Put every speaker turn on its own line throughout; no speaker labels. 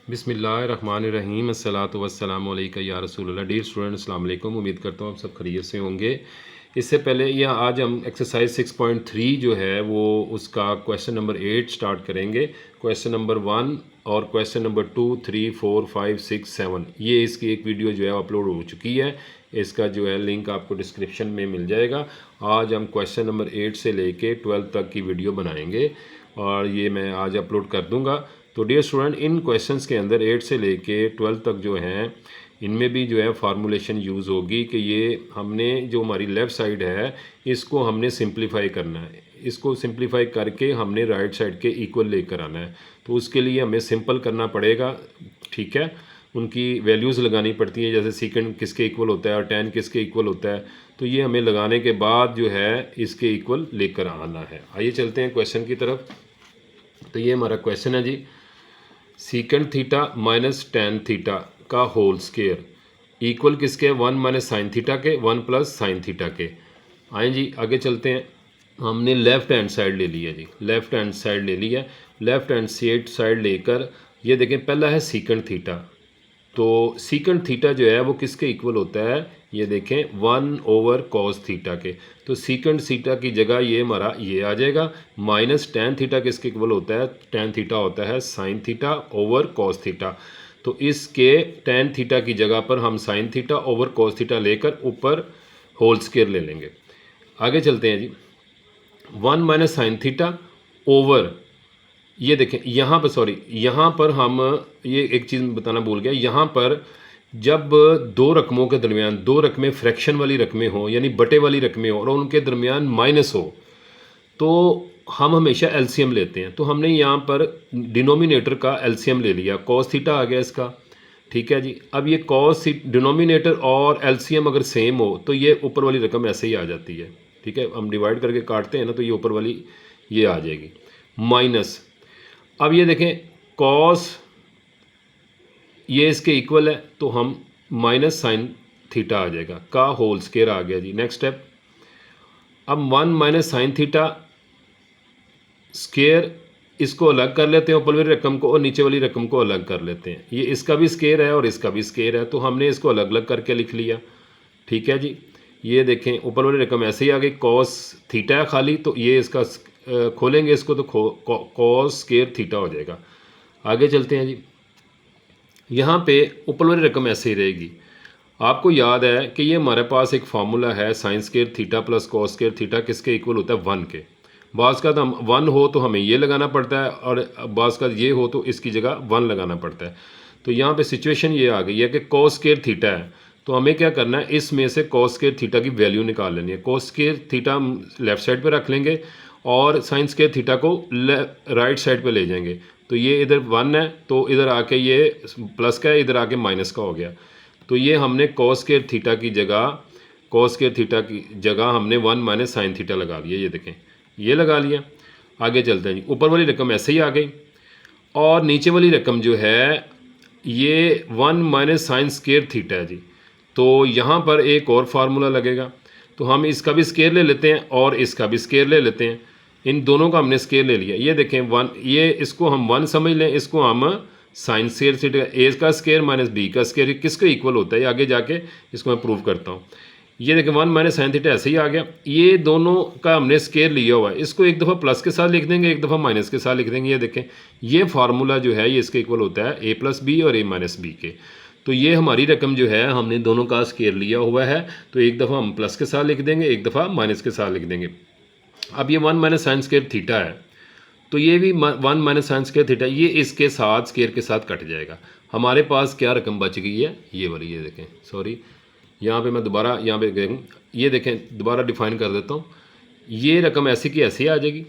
बिस्मिल्लाहिर्रहमानिर्रहीम अस्सलातु वस्सलामु अलैका या रसूलल्लाह। डियर स्टूडेंट अस्सलाम वालेकुम। उम्मीद करता हूँ आप सब खैरियत से होंगे। इससे पहले या आज हम एक्सरसाइज 6.3 जो है वो उसका क्वेश्चन नंबर 8 स्टार्ट करेंगे। क्वेश्चन नंबर 1 और क्वेश्चन नंबर 2, 3, 4, 5, 6, 7 ये इसकी एक वीडियो जो है अपलोड हो चुकी है। इसका जो है लिंक आपको डिस्क्रिप्शन में मिल जाएगा। आज हम क्वेश्चन नंबर 8 से लेके 12 तक की वीडियो बनाएंगे और ये मैं आज अपलोड कर दूंगा। तो डियर स्टूडेंट, इन क्वेश्चंस के अंदर 8 से लेके 12 तक जो हैं इनमें भी जो है फार्मूलेशन यूज़ होगी कि ये हमने जो हमारी लेफ़्ट साइड है इसको हमने सिंप्लीफाई करना है। इसको सिंप्लीफाई करके हमने राइट साइड के इक्वल लेकर आना है। तो उसके लिए हमें सिंपल करना पड़ेगा, ठीक है। उनकी वैल्यूज़ लगानी पड़ती हैं, जैसे सीकेंड किसके इक्वल होता है और tan किसके इक्वल होता है। तो ये हमें लगाने के बाद जो है इसके इक्वल लेकर आना है। आइए चलते हैं क्वेश्चन की तरफ। तो ये हमारा क्वेश्चन है जी, secant theta minus tan theta का होल स्केयर इक्वल किसके, 1 माइनस साइन थीटा के, 1 प्लस साइन थीटा के। आए जी आगे चलते हैं। हमने लेफ़्ट हैंड साइड ले लिया जी, लेफ़्ट हैंड साइड ले लिया। लेफ़्ट हैंड साइड लेकर ये देखें, पहला है सीकेंड थीटा। तो सीकेंड थीटा जो है वो किसके इक्वल होता है, ये देखें 1 ओवर कॉस थीटा के। तो सीकेंड थीटा की जगह ये हमारा ये आ जाएगा। माइनस टेन थीटा किसके इक्वल होता है, टेन थीटा होता है sine theta over cos theta. तो इसके टेन थीटा की जगह पर हम sine theta over cos theta लेकर ऊपर होल स्क्वायर ले लेंगे। आगे चलते हैं जी। 1 माइनस साइन थीटा ओवर, ये देखें यहाँ पर, सॉरी यहाँ पर हम ये एक चीज़ बताना भूल गया। यहाँ पर जब दो रकमों के दरमियान, दो रकमें फ्रैक्शन वाली रकमें हों यानी बटे वाली रकमें हों और उनके दरमियान माइनस हो, तो हम हमेशा एलसीएम लेते हैं। तो हमने यहाँ पर डिनोमिनेटर का एलसीएम ले लिया, कॉस थीटा आ गया इसका, ठीक है जी। अब ये कॉस डिनोमिनेटर और एलसीएम अगर सेम हो तो ये ऊपर वाली रकम ऐसे ही आ जाती है, ठीक है। हम डिवाइड करके काटते हैं ना, तो ये ऊपर वाली ये आ जाएगी माइनस। अब ये देखें कॉस ये इसके इक्वल है, तो हम माइनस साइन थीटा आ जाएगा का होल स्क्वायर आ गया जी। नेक्स्ट स्टेप, अब 1 माइनस साइन थीटा स्क्वायर, इसको अलग कर लेते हैं ऊपर वाली रकम को और नीचे वाली रकम को अलग कर लेते हैं। ये इसका भी स्क्वायर है और इसका भी स्क्वायर है, तो हमने इसको अलग अलग करके लिख लिया, ठीक है जी। ये देखें ऊपर वाली रकम ऐसे ही आ गई, कॉस थीटा है खाली, तो ये इसका खोलेंगे इसको तो कॉस स्क्वायर थीटा हो जाएगा। आगे चलते हैं जी। यहाँ पे ऊपर वाली रकम ऐसे ही रहेगी। आपको याद है कि ये हमारे पास एक फार्मूला है, sine square theta plus cos square theta किसके इक्वल होता है, 1 के। बाज़ का हम 1 हो तो हमें ये लगाना पड़ता है और बाज़ का ये हो तो इसकी जगह 1 लगाना पड़ता है। तो यहाँ पे सिचुएशन ये आ गई है कि कॉस स्क्वायर थीटा है, तो हमें क्या करना है, इसमें से कॉस स्क्वायर थीटा की वैल्यू निकाल लेनी है। कॉस स्क्वायर थीटा हम लेफ़्ट साइड पर रख लेंगे और साइन स्क्वायर थीटा को राइट साइड पर ले जाएंगे। तो ये इधर 1 है तो इधर आके ये प्लस का है, इधर आके माइनस का हो गया। तो ये हमने कॉस स्क्वायर थीटा की जगह, कॉस स्क्वायर थीटा की जगह हमने 1 माइनस साइन थीटा लगा लिया। ये देखें ये लगा लिया। आगे चलते हैं जी। ऊपर वाली रकम ऐसे ही आ गई और नीचे वाली रकम जो है ये 1 माइनस साइन स्क्वायर थीटा है जी। तो यहाँ पर एक और फार्मूला लगेगा, तो हम इसका भी स्क्वायर ले लेते हैं और इसका भी स्क्वायर ले लेते हैं। इन दोनों का हमने स्क्वायर ले लिया। ये देखें 1, ये इसको हम 1 समझ लें, इसको हम साइन स्क्वायर थीटा, ए का स्क्वायर माइनस बी का स्क्वायर किसके इक्वल होता है, ये आगे जाके इसको मैं प्रूव करता हूँ। ये देखें 1 माइनस साइन थीटा ऐसे ही आ गया। ये दोनों का हमने स्क्वायर लिया हुआ है, इसको एक दफ़ा प्लस के साथ लिख देंगे, एक दफ़ा माइनस के साथ लिख देंगे। ये देखें ये फार्मूला जो है ये इसके इक्वल होता है ए प्लस बी और ए माइनस बी के। तो ये हमारी रकम जो है हमने दोनों का स्क्वायर लिया हुआ है, तो एक दफ़ा हम प्लस के साथ लिख देंगे, एक दफ़ा माइनस के साथ लिख देंगे। अब ये 1 माइनस साइन स्क्वायर थीटा है, तो ये भी 1 माइनस साइन स्क्वायर थीटा, ये इसके साथ स्क्वायर के साथ कट जाएगा। हमारे पास क्या रकम बच गई है, ये वाली। ये देखें, सॉरी यहाँ पे मैं दोबारा यहाँ पे गए, ये देखें दोबारा डिफाइन कर देता हूँ। ये रकम ऐसी की ऐसी आ जाएगी,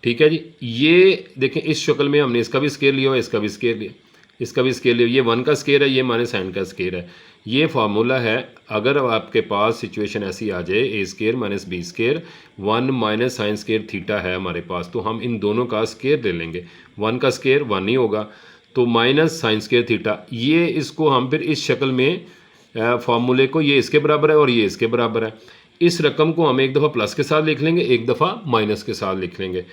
ठीक है जी। ये देखें इस शक्ल में हमने इसका भी स्क्वायर लिया हुआ, इसका भी स्क्वायर लिया, इसका भी स्क्वायर लिया। ये 1 का स्क्वायर है, ये माइनस साइन का स्क्वायर है। ये फार्मूला है। अगर आपके पास सिचुएशन ऐसी आ जाए a square minus b square 1 minus sine square theta है हमारे पास, तो हम इन दोनों का स्क्वायर ले लेंगे। 1 का स्क्वायर 1 ही होगा, तो माइनस साइन स्क्वायर थीटा, ये इसको हम फिर इस शक्ल में फार्मूले को, ये इसके बराबर है और ये इसके बराबर है। इस रकम को हम एक दफ़ा प्लस के साथ लिख लेंगे, एक दफ़ा माइनस के साथ लिख लेंगे।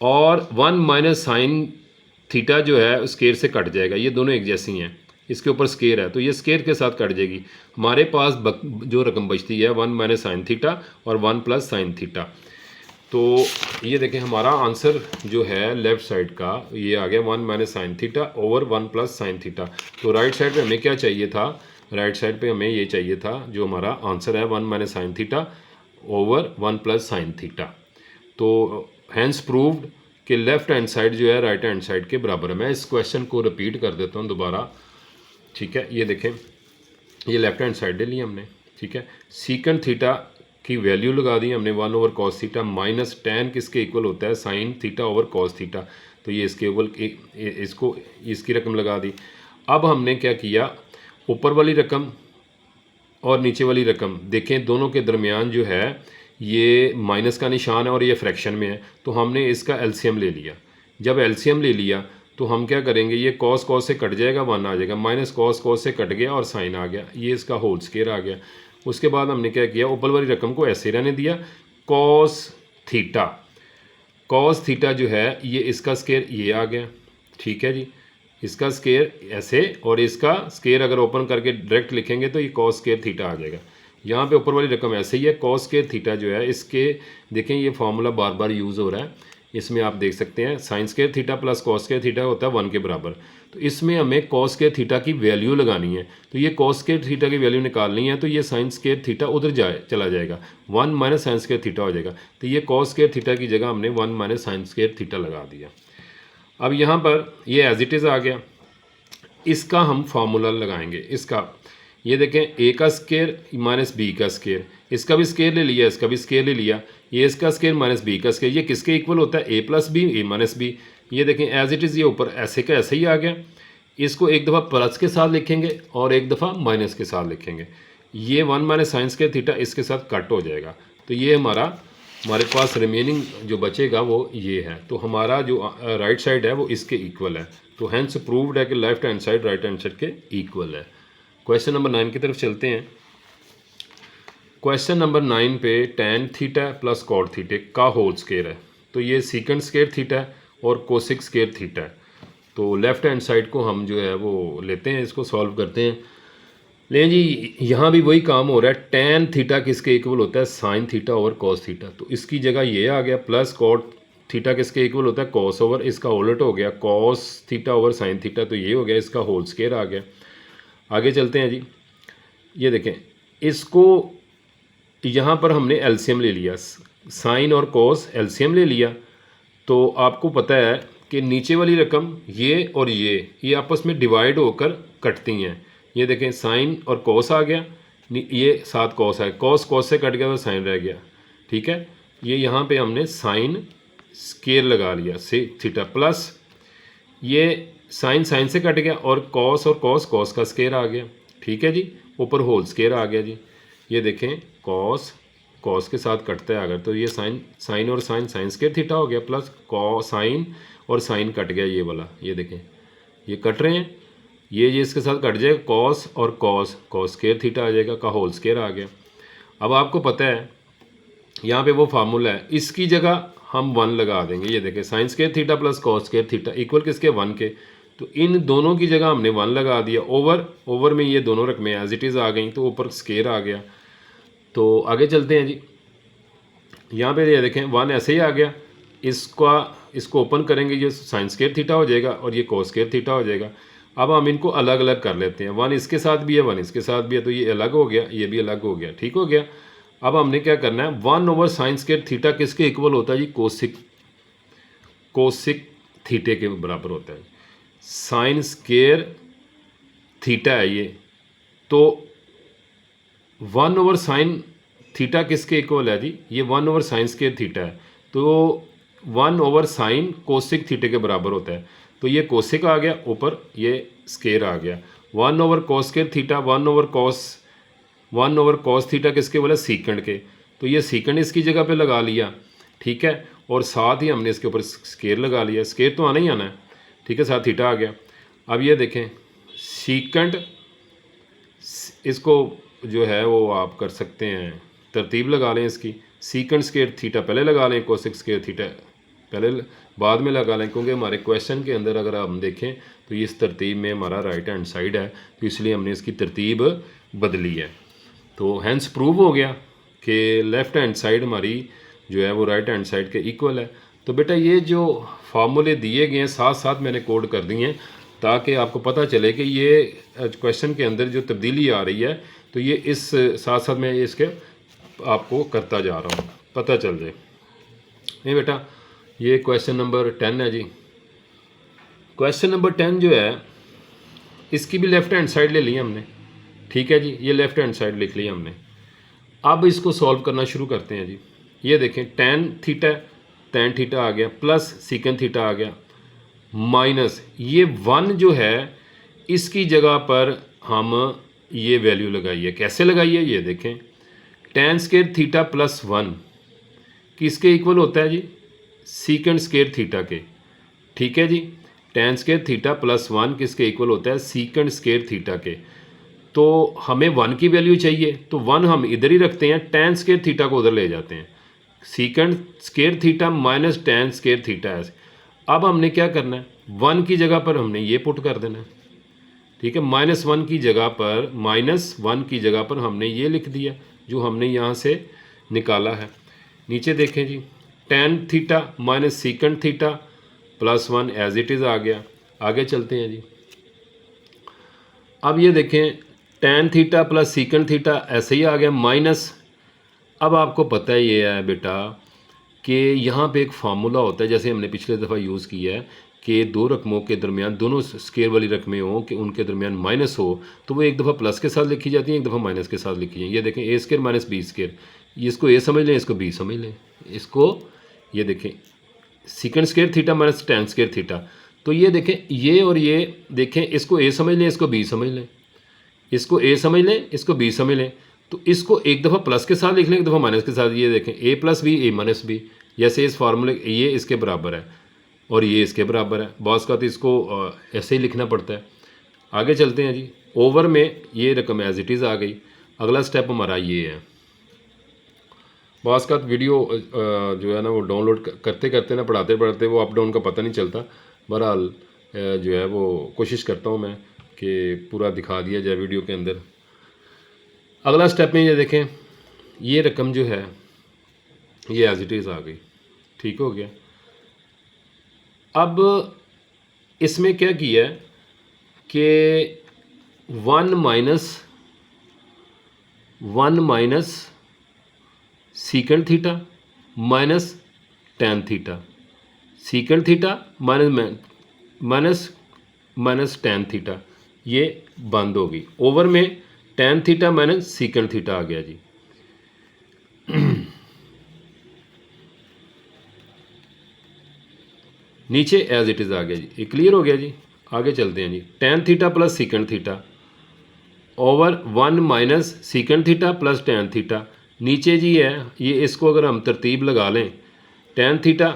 और 1 माइनस साइन थीटा जो है स्केयर से कट जाएगा, ये दोनों एक जैसी हैं, इसके ऊपर स्केयर है तो ये स्केयर के साथ कट जाएगी। हमारे पास जो रकम बचती है 1 माइनस साइन थीटा और 1 प्लस साइन थीटा। तो ये देखें हमारा आंसर जो है लेफ़्ट साइड का ये आ गया 1 minus sine theta over 1 plus sine theta. तो राइट साइड पे हमें क्या चाहिए था, राइट साइड पे हमें ये चाहिए था जो हमारा आंसर है 1 minus sine theta over 1 plus sine theta. तो हैंस प्रूव्ड कि लेफ़्ट हैंड साइड जो है राइट हैंड साइड के बराबर है। मैं इस क्वेश्चन को रिपीट कर देता हूँ दोबारा, ठीक है। ये देखें ये लेफ़्ट हैंड साइड ले ली हमने, ठीक है। सीकेंट थीटा की वैल्यू लगा दी हमने 1 over cos theta minus tan किसके इक्वल होता है sine theta over cos theta. तो ये इसके इक्वल इसको इसकी रकम लगा दी। अब हमने क्या किया, ऊपर वाली रकम और नीचे वाली रकम देखें दोनों के दरमियान जो है ये माइनस का निशान है और ये फ्रैक्शन में है, तो हमने इसका एलसीएम ले लिया। जब एलसीएम ले लिया तो हम क्या करेंगे, ये कॉस कॉस से कट जाएगा 1 आ जाएगा, माइनस कॉस कॉस से कट गया और साइन आ गया, ये इसका होल स्क्वायर आ गया। उसके बाद हमने क्या किया, ऊपर वाली रकम को ऐसे रहने दिया, कॉस थीटा जो है ये इसका स्क्वायर ये आ गया, ठीक है जी। इसका स्क्वायर ऐसे और इसका स्क्वायर अगर ओपन करके डायरेक्ट लिखेंगे तो ये कॉस स्क्वायर थीटा आ जाएगा। यहाँ पे ऊपर वाली रकम ऐसे ही है, कॉस स्क्वायर थीटा जो है इसके देखें ये फार्मूला बार बार यूज़ हो रहा है, इसमें आप देख सकते हैं sign square theta plus cos square theta होता है 1 के बराबर। तो इसमें हमें कॉस स्क्वायर थीटा की वैल्यू लगानी है, तो ये कॉस स्क्वायर थीटा की वैल्यू निकालनी है, तो ये साइन स्क्वायर थीटा उधर चला जाएगा, 1 माइनस साइन स्क्वायर थीटा हो जाएगा। तो ये कॉस स्क्वायर थीटा की जगह हमने 1 माइनस साइन स्क्वायर थीटा लगा दिया। अब यहाँ पर ये एज इट इज़ आ गया, इसका हम फार्मूला लगाएंगे। इसका ये देखें ए का स्क्वायर माइनस बी का स्क्वायर, इसका भी स्क्वायर ले लिया, इसका भी स्क्वायर ले लिया, ये इसका स्क्वायर माइनस बी का स्क्वायर, ये किसके इक्वल होता है ए प्लस बी ए माइनस बी। ये देखें एज इट इज़ ये ऊपर ऐसे का ऐसे ही आ गया। इसको एक दफ़ा प्लस के साथ लिखेंगे और एक दफ़ा माइनस के साथ लिखेंगे, ये 1 माइनस साइन स्क्वायर थीटा इसके साथ कट हो जाएगा। तो ये हमारे पास रिमेनिंग जो बचेगा वो ये है। तो हमारा जो राइट साइड है वो इसके इक्वल है। तो हैंस प्रूव्ड है कि left hand side right hand side के इक्वल है। क्वेश्चन नंबर 9 की तरफ चलते हैं। क्वेश्चन नंबर 9 पे tan theta plus cot theta का होल स्क्वायर है। तो ये सीकेंट स्क्वायर थीटा और कोसेक स्क्वायर थीटा है। तो लेफ़्ट हैंड साइड को हम जो है वो लेते हैं, इसको सॉल्व करते हैं। लें जी, यहाँ भी वही काम हो रहा है, टैन थीटा किसके इक्वल होता है sine theta over cos theta. तो इसकी जगह ये आ गया, प्लस कॉट थीटा किसके इक्वल होता है कॉस ओवर, इसका उलट हो गया cos theta over sine theta, तो ये हो गया, इसका होल स्क्वायर आ गया। आगे चलते हैं जी। ये देखें इसको यहाँ पर हमने एलसीएम ले लिया, साइन और कॉस एलसीएम ले लिया। तो आपको पता है कि नीचे वाली रकम ये और ये आपस में डिवाइड होकर कटती हैं। ये देखें साइन और कॉस आ गया, ये साथ कॉस है, कॉस कॉस से कट गया तो साइन रह गया, ठीक है। ये यहाँ पे हमने साइन स्क्वायर लगा लिया से थीटा प्लस ये साइन साइन से कट गया और कॉस कॉस का स्क्वायर आ गया, ठीक है जी। ऊपर होल स्क्वायर आ गया जी। ये देखें कॉस के साथ कटता है अगर, तो ये साइन और साइन स्क्वायर थीटा हो गया, प्लस साइन और साइन कट गया ये वाला, ये देखें ये कट रहे हैं, ये इसके साथ कट जाएगा कॉस और कॉस स्क्वायर थीटा आ जाएगा, का होल स्क्वायर आ गया। अब आपको पता है यहाँ पे वो फार्मूला है, इसकी जगह हम 1 लगा देंगे। ये देखें sign square theta plus cos square theta equal किसके 1 के, तो इन दोनों की जगह हमने 1 लगा दिया। ओवर में ये दोनों रकमें एज इट इज़ आ गई, तो ऊपर स्क्वायर आ गया। तो आगे चलते हैं जी। यहाँ पे ये देखें 1 ऐसे ही आ गया, इसको ओपन करेंगे, ये साइन स्क्वायर थीटा हो जाएगा और ये कॉस स्क्वायर थीटा हो जाएगा। अब हम इनको अलग अलग कर लेते हैं, 1 इसके साथ भी है 1 इसके साथ भी है, तो ये अलग हो गया, ये भी अलग हो गया, ठीक हो गया। अब हमने क्या करना है, 1 ओवर साइन स्क्वायर थीटा किसके इक्वल होता है जी, कोसिक थीटे के बराबर होता है। साइन स्क्वायर थीटा है ये, तो 1 ओवर साइन थीटा किसके इक्वल है जी, ये 1 ओवर साइन स्क्वायर थीटा है, तो 1 ओवर साइन कोसिक थीटे के बराबर होता है। तो ये कोसिक आ गया, ऊपर ये स्क्वायर आ गया। 1 over cos square theta 1 over cos theta किसके बोला, सीकेंड के, तो ये सीकेंड इसकी जगह पे लगा लिया, ठीक है। और साथ ही हमने इसके ऊपर स्क्वायर लगा लिया, स्क्वायर तो आना ही आना है, ठीक है, साथ थीटा आ गया। अब ये देखें सीकेंड, इसको जो है वो आप कर सकते हैं तरतीब लगा लें इसकी, सीकेंड स्क्वायर थीटा पहले लगा लें, कोसेक स्क्वायर थीटा पहले बाद में लगा लें, क्योंकि हमारे क्वेश्चन के अंदर अगर हम देखें तो ये इस तरतीब में हमारा राइट हैंड साइड है, तो इसलिए हमने इसकी तरतीब बदली है। तो हैंस प्रूव हो गया कि लेफ़्ट हैंड साइड हमारी जो है वो राइट हैंड साइड के इक्वल है। तो बेटा ये जो फार्मूले दिए गए हैं साथ साथ मैंने कोड कर दिए हैं ताकि आपको पता चले कि ये क्वेश्चन के अंदर जो तब्दीली आ रही है तो ये इस साथ साथ मैं इसके आपको करता जा रहा हूँ, पता चल जाए। नहीं बेटा, ये क्वेश्चन नंबर 10 है जी। क्वेश्चन नंबर 10 जो है इसकी भी लेफ़्ट हैंड साइड ले ली हमने, ठीक है जी। ये लेफ़्ट हैंड साइड लिख ली हमने। अब इसको सॉल्व करना शुरू करते हैं जी। ये देखें tan थीटा आ गया, प्लस सीकेंड थीटा आ गया, माइनस ये 1 जो है इसकी जगह पर हम ये वैल्यू लगाइए। कैसे लगाइए ये देखें, tan स्क्वायर थीटा प्लस 1 किसके इक्वल होता है जी, सीकेंड स्क्वायर थीटा के, ठीक है जी। tan स्क्वायर थीटा प्लस 1 किसके इक्वल होता है, सीकेंड स्क्वायर थीटा के। तो हमें 1 की वैल्यू चाहिए तो 1 हम इधर ही रखते हैं, tan स्क्वायर थीटा को उधर ले जाते हैं, secant square theta minus tan square theta है। अब हमने क्या करना है, 1 की जगह पर हमने ये पुट कर देना है, ठीक है। -1 की जगह पर, -1 की जगह पर हमने ये लिख दिया जो हमने यहाँ से निकाला है। नीचे देखें जी, tan theta minus secant theta plus 1 as it is आ गया। आगे चलते हैं जी। अब ये देखें tan theta plus secant theta ऐसे ही आ गया माइनस। अब आपको पता है ये है बेटा कि यहाँ पे एक फार्मूला होता है, जैसे हमने पिछले दफ़ा यूज़ किया है कि दो रकमों के दरमियान, दोनों स्केयर वाली रकमें हों कि उनके दरमियान माइनस हो तो वो एक दफ़ा प्लस के साथ लिखी जाती हैं, एक दफ़ा माइनस के साथ लिखी जाएँ। ये देखें ए स्केयर माइनस बी स्केयर, इसको ए समझ लें, इसको बी समझ लें, इसको ये देखें secant square theta minus tan square theta. तो ये देखें ये और ये देखें, इसको ए समझ लें, इसको बी समझ लें, इसको ए समझ लें, इसको बी समझ लें। तो इसको एक दफ़ा प्लस के साथ लिख लें, एक दफ़ा माइनस के साथ। ये देखें ए प्लस बी ए माइनस बी, जैसे इस फार्मूले ये इसके बराबर है और ये इसके बराबर है। बॉस का तो इसको ऐसे ही लिखना पड़ता है। आगे चलते हैं जी। ओवर में ये रकम एज इट इज़ आ गई। अगला स्टेप हमारा ये है, बॉस का वीडियो जो है ना वो डाउनलोड करते करते ना, पढ़ाते पढ़ाते वो अप डाउन का पता नहीं चलता। बहरहाल जो है वो कोशिश करता हूँ मैं कि पूरा दिखा दिया जाए वीडियो के अंदर। अगला स्टेप में ये देखें, ये रकम जो है ये एज इट इज़ आ गई, ठीक हो गया। अब इसमें क्या किया है कि 1 minus secant theta minus tan theta, secant theta minus tan theta, ये बंद होगी। ओवर में tan theta minus secant theta आ गया जी। नीचे एज इट इज़ आ गया जी। ये क्लियर हो गया जी। आगे चलते हैं जी। tan theta plus secant theta over 1 minus secant theta plus tan theta. नीचे जी है ये, इसको अगर हम तरतीब लगा लें, tan theta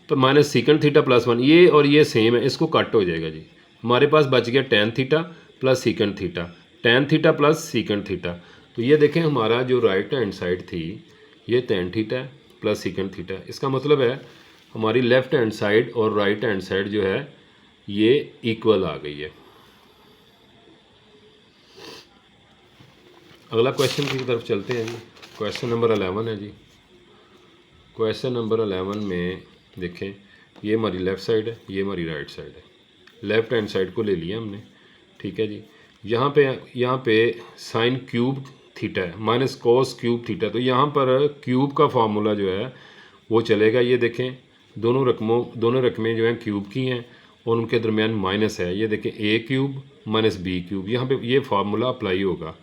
minus secant theta plus 1, ये और ये सेम है, इसको कट हो जाएगा जी। हमारे पास बच गया tan theta plus secant theta, tan theta plus secant theta. तो ये देखें हमारा जो राइट हैंड साइड थी ये tan theta plus secant theta. इसका मतलब है हमारी लेफ़्ट हैंड साइड और राइट हैंड साइड जो है ये इक्वल आ गई है। अगला क्वेश्चन की तरफ चलते हैं जी। क्वेश्चन नंबर 11 है जी। क्वेश्चन नंबर 11 में देखें, ये हमारी लेफ़्ट साइड है, ये हमारी राइट साइड है। लेफ़्ट हैंड साइड को ले लिया हमने, ठीक है जी। यहाँ पे साइन क्यूब थीटा है माइनस कॉस क्यूब थीटा, तो यहाँ पर क्यूब का फार्मूला जो है वो चलेगा। ये देखें दोनों रकमें जो हैं क्यूब की हैं और उनके दरमियान माइनस है। ये देखें a cube minus B cube, यहाँ पे ये फार्मूला अप्लाई होगा,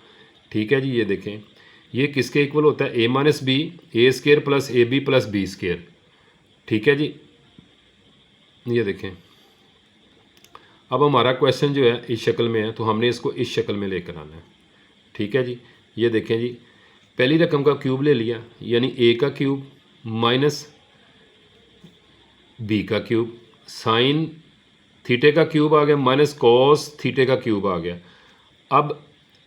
ठीक है जी। ये देखें ये किसके इक्वल होता है, a minus B, A square plus A B plus B square, ठीक है जी। ये देखें अब हमारा क्वेश्चन जो है इस शक्ल में है तो हमने इसको इस शक्ल में लेकर आना है, ठीक है जी। ये देखें जी, पहली रकम का क्यूब ले लिया, यानी a का क्यूब माइनस बी का क्यूब, साइन थीटे का क्यूब आ गया माइनस कॉस थीटे का क्यूब आ गया। अब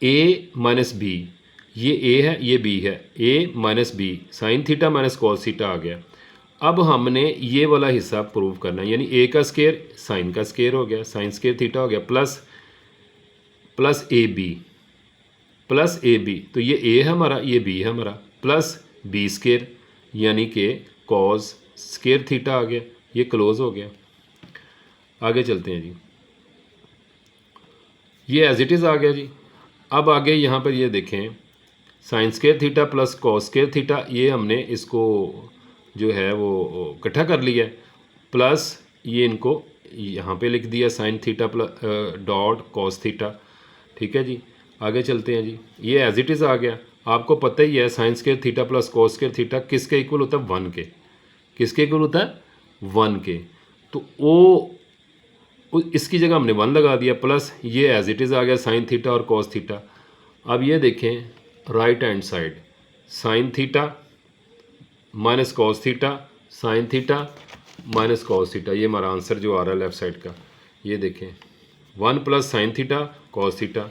a माइनस बी, ये a है ये b है, a minus b sine theta minus cos theta आ गया। अब हमने ये वाला हिस्सा प्रूव करना है, यानी ए का स्केयर साइन का स्केयर हो गया, साइन स्केयर थीटा हो गया, plus plus A B, plus A B, तो ये ए है हमारा, ये बी है हमारा, प्लस बी स्केयर यानी कि कॉस स्केयर थीटा आ गया, ये क्लोज हो गया। आगे चलते हैं जी, ये एज इट इज़ आ गया जी। अब आगे यहाँ पर ये देखें, sine square theta plus cos square theta, ये हमने इसको जो है वो इकट्ठा कर लिया है, प्लस ये इनको यहाँ पे लिख दिया sine theta plus dot cos theta. ठीक है जी, आगे चलते हैं जी, ये एज इट इज़ आ गया। आपको पता ही है sine square theta plus cos square theta किसके इक्वल होता है, 1 के। किसके इक्वल होता है, 1 के। तो वो इसकी जगह हमने 1 लगा दिया, प्लस ये एज इट इज़ आ गया साइन थीटा और कॉस थीटा। अब ये देखें right hand side, sign theta minus cos theta, sign theta minus cos theta, ये हमारा आंसर जो आ रहा है लेफ़्ट साइड का। ये देखें 1 plus sine theta cos theta,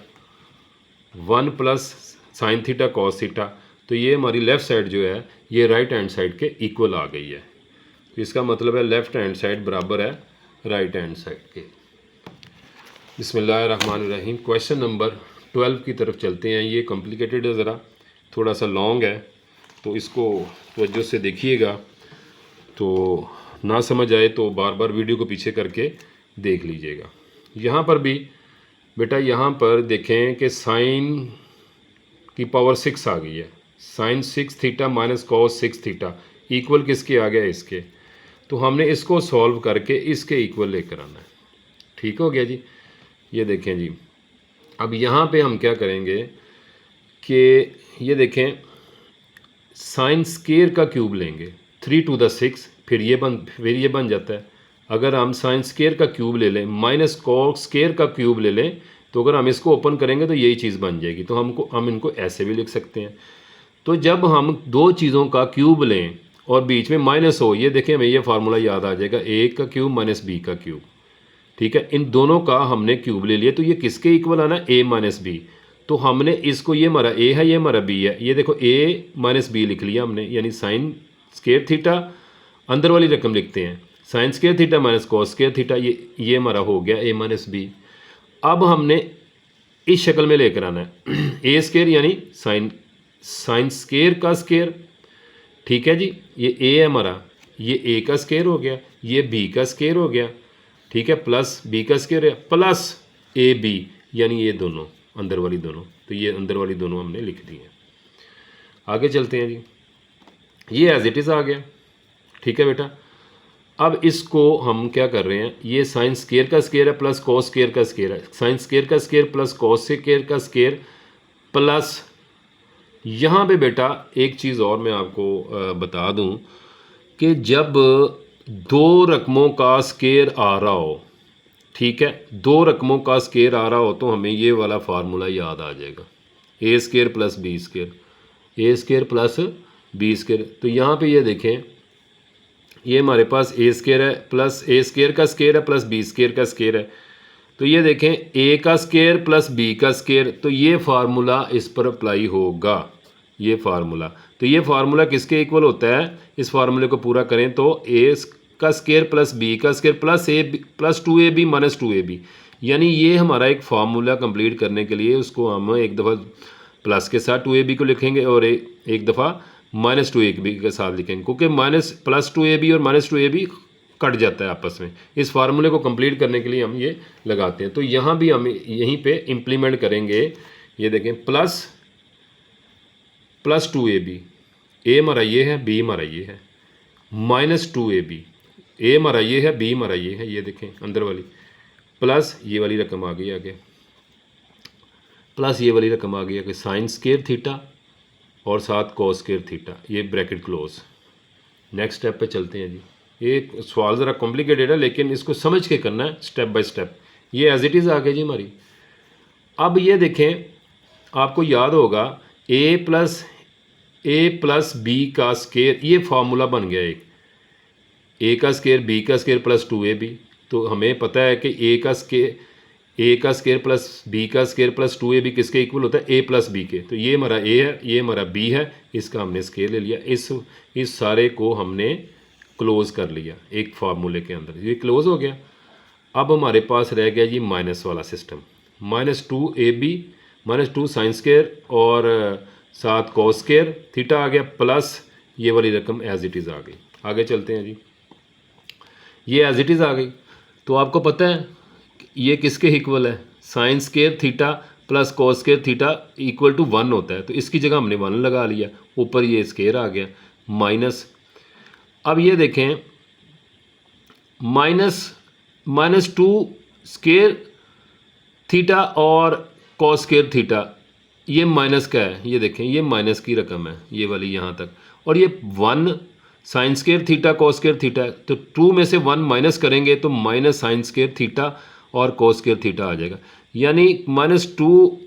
1 plus sine theta cos theta, तो ये हमारी लेफ़्ट साइड जो है ये राइट हैंड साइड के इक्वल आ गई है। तो इसका मतलब है लेफ़्ट हैंड साइड बराबर है राइट हैंड साइड के। बिस्मिल्लाहिर्रहमानिर्रहीम। क्वेश्चन नंबर 12 की तरफ चलते हैं। ये कॉम्प्लिकेटेड है, ज़रा थोड़ा सा लॉन्ग है, तो इसको तवज्जो से देखिएगा, तो ना समझ आए तो बार बार वीडियो को पीछे करके देख लीजिएगा। यहाँ पर भी बेटा, यहाँ पर देखें कि साइन की पावर 6 आ गई है, sine 6 theta minus cos 6 theta equal किसके आ गया, इसके। तो हमने इसको सॉल्व करके इसके इक्वल लेकर आना है। ठीक हो गया जी। ये देखें जी, अब यहाँ पे हम क्या करेंगे कि ये देखें साइन स्केयर का क्यूब लेंगे 3 टू द 6, फिर ये बन जाता है। अगर हम साइन स्केयर का क्यूब ले लें माइनस कॉस स्केयर का क्यूब ले लें, तो अगर हम इसको ओपन करेंगे तो यही चीज़ बन जाएगी। तो हम इनको ऐसे भी लिख सकते हैं। तो जब हम दो चीज़ों का क्यूब लें और बीच में माइनस हो, ये देखें हमें ये फार्मूला याद आ जाएगा, ए का क्यूब माइनस बी का क्यूब। ठीक है, इन दोनों का हमने क्यूब ले लिया, तो ये किसके इक्वल आना, ए माइनस बी। तो हमने इसको, ये हमारा ए है, ये हमारा बी है, ये देखो ए माइनस बी लिख लिया हमने, यानी साइन स्केयर थीटा, अंदर वाली रकम लिखते हैं sine square theta minus cos square theta, ये हमारा हो गया ए माइनस बी। अब हमने इस शक्ल में लेकर आना है ए स्केयर यानी साइन स्केयर का स्केयर। ठीक है जी, ये ए है हमारा, ये ए का स्केयर हो गया, ये बी का स्केयर हो गया। ठीक है, प्लस बी का स्केयर है, प्लस ए बी यानी ये दोनों अंदर वाली दोनों, तो ये अंदर वाली दोनों हमने लिख दी है। आगे चलते हैं जी, ये एज इट इज़ आ गया। ठीक है बेटा, अब इसको हम क्या कर रहे हैं, ये साइन स्केयर का स्केयर है प्लस कॉस स्केयर का स्केयर है, साइन स्केयर का स्केयर प्लस कॉस स्केयर का स्केयर, प्लस यहाँ पे बेटा एक चीज़ और मैं आपको बता दूं कि जब दो रकमों का स्केयर आ रहा हो, ठीक है, दो रकमों का स्केयर आ रहा हो, तो हमें ये वाला फार्मूला याद आ जाएगा, ए स्केयर प्लस बी स्केयर, ए स्केयर प्लस बी स्केयर। तो यहाँ पे ये देखें, ये हमारे पास ए स्केयर है प्लस ए स्केयर का स्केयर है प्लस बी स्केयर का स्केयर है। तो ये देखें ए का स्केयर प्लस बी का स्केयर, तो ये फार्मूला इस पर अप्लाई होगा, ये फार्मूला। तो ये फार्मूला किसके इक्वल होता है, इस फार्मूले को पूरा करें तो ए का स्केयर प्लस बी का स्केयर प्लस ए प्लस 2ab माइनस 2ab, यानी ये हमारा एक फार्मूला कंप्लीट करने के लिए उसको हम एक दफ़ा प्लस के साथ 2ab को लिखेंगे और एक दफ़ा माइनस 2ab के साथ लिखेंगे, क्योंकि माइनस प्लस 2ab और माइनस 2ab कट जाता है आपस में। इस फार्मूले को कंप्लीट करने के लिए हम ये लगाते हैं। तो यहाँ भी हम यहीं पे इम्प्लीमेंट करेंगे। ये देखें प्लस 2ab, ए हमारा ये है, बी हमारा ये है, माइनस 2ab, ए हमारा ये है, बी हमारा ये है, ये देखें अंदर वाली, प्लस ये वाली रकम आ गई आगे, प्लस ये वाली रकम आ गई आगे, साइन स्केयर थीटा और साथ कॉस स्केयर थीटा, ये ब्रैकेट क्लोज। नेक्स्ट स्टेप पे चलते हैं जी। ये सवाल ज़रा कॉम्प्लिकेटेड है, लेकिन इसको समझ के करना है स्टेप बाय स्टेप। ये एज इट इज़ आ गई जी हमारी। अब ये देखें, आपको याद होगा ए प्लस बी का स्केयर, ये फार्मूला बन गया एक, ए का स्केयर बी का स्केयर प्लस 2ab। तो हमें पता है कि ए का स्केयर प्लस बी का स्केयर प्लस 2ab किसके इक्वल होता है, ए प्लस बी के। तो ये हमारा ए है, ये हमारा बी है, इसका हमने स्केयर ले लिया। इस सारे को हमने क्लोज़ कर लिया एक फार्मूले के अंदर, ये क्लोज़ हो गया। अब हमारे पास रह गया जी माइनस वाला सिस्टम, -2ab -2 साइन स्क्वायर और साथ कॉस स्क्वायर थीटा आ गया, प्लस ये वाली रकम एज इट इज़ आ गई। आगे चलते हैं जी, ये एज इट इज़ आ गई। तो आपको पता है ये किसके इक्वल है, sine square theta plus cos square theta equal to 1 होता है, तो इसकी जगह हमने 1 लगा लिया, ऊपर ये स्क्वायर आ गया माइनस। अब ये देखें -2 स्क्वायर थीटा और कॉस स्क्वायर थीटा, ये माइनस का है, ये देखें ये माइनस की रकम है ये वाली यहाँ तक, और ये 1 sign square theta cos square theta, तो 2 में से 1 माइनस करेंगे तो माइनस साइन स्क्वायर थीटा और कॉस स्क्वायर थीटा आ जाएगा। यानी -2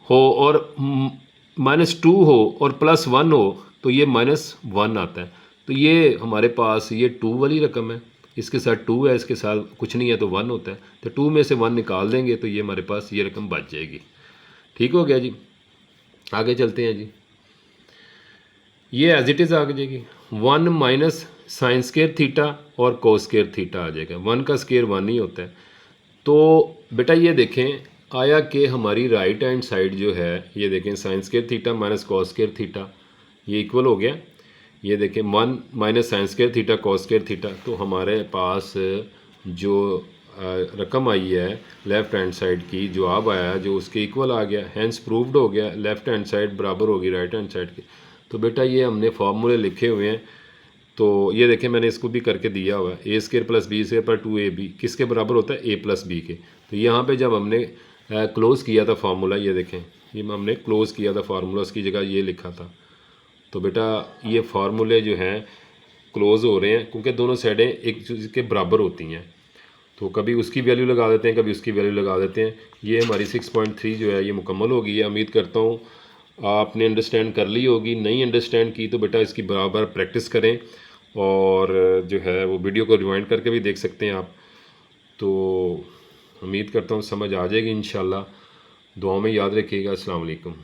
हो और -2 हो और +1 हो तो ये -1 आता है। तो ये हमारे पास ये 2 वाली रकम है, इसके साथ 2 है, इसके साथ कुछ नहीं है तो 1 होता है, तो 2 में से 1 निकाल देंगे तो ये हमारे पास ये रकम बच जाएगी। ठीक हो गया जी, आगे चलते हैं जी, ये एज इट इज़ आ जाएगी 1 माइनस साइन स्क्वायर थीटा और कोस स्क्वायर थीटा आ जाएगा, 1 का स्क्वायर 1 ही होता है। तो बेटा ये देखें आया कि हमारी राइट हैंड साइड जो है, ये देखें sign square theta minus cos square theta ये इक्वल हो गया, ये देखें 1 minus sine square theta cos square theta, तो हमारे पास जो रकम आई है लेफ़्ट हैंड साइड की, जवाब आया जो उसके इक्वल आ गया, हैंस प्रूव्ड हो गया, लेफ़्ट हैंड साइड बराबर होगी राइट हैंड साइड की। तो बेटा ये हमने फार्मूले लिखे हुए हैं, तो ये देखें मैंने इसको भी करके दिया हुआ है, ए स्क्वायर प्लस बी स्क्वायर पर 2ab किसके बराबर होता है, ए प्लस बी के। तो यहाँ पे जब हमने क्लोज़ किया था फार्मूला, ये देखें ये हमने क्लोज़ किया था फार्मूला, उसकी जगह ये लिखा था। तो बेटा ये फार्मूले जो हैं क्लोज़ हो रहे हैं क्योंकि दोनों साइडें एक दूसरे के बराबर होती हैं, तो कभी उसकी वैल्यू लगा देते हैं कभी उसकी वैल्यू लगा देते हैं। ये हमारी 6.3 जो है ये मुकम्मल हो गई है। उम्मीद करता हूँ आपने अंडरस्टैंड कर ली होगी, नहीं अंडरस्टैंड की तो बेटा इसकी बराबर प्रैक्टिस करें, और जो है वो वीडियो को रिवाइंड करके भी देख सकते हैं आप। तो उम्मीद करता हूँ समझ आ जाएगी इंशाल्लाह। दुआ में याद रखिएगा। अस्सलाम वालेकुम।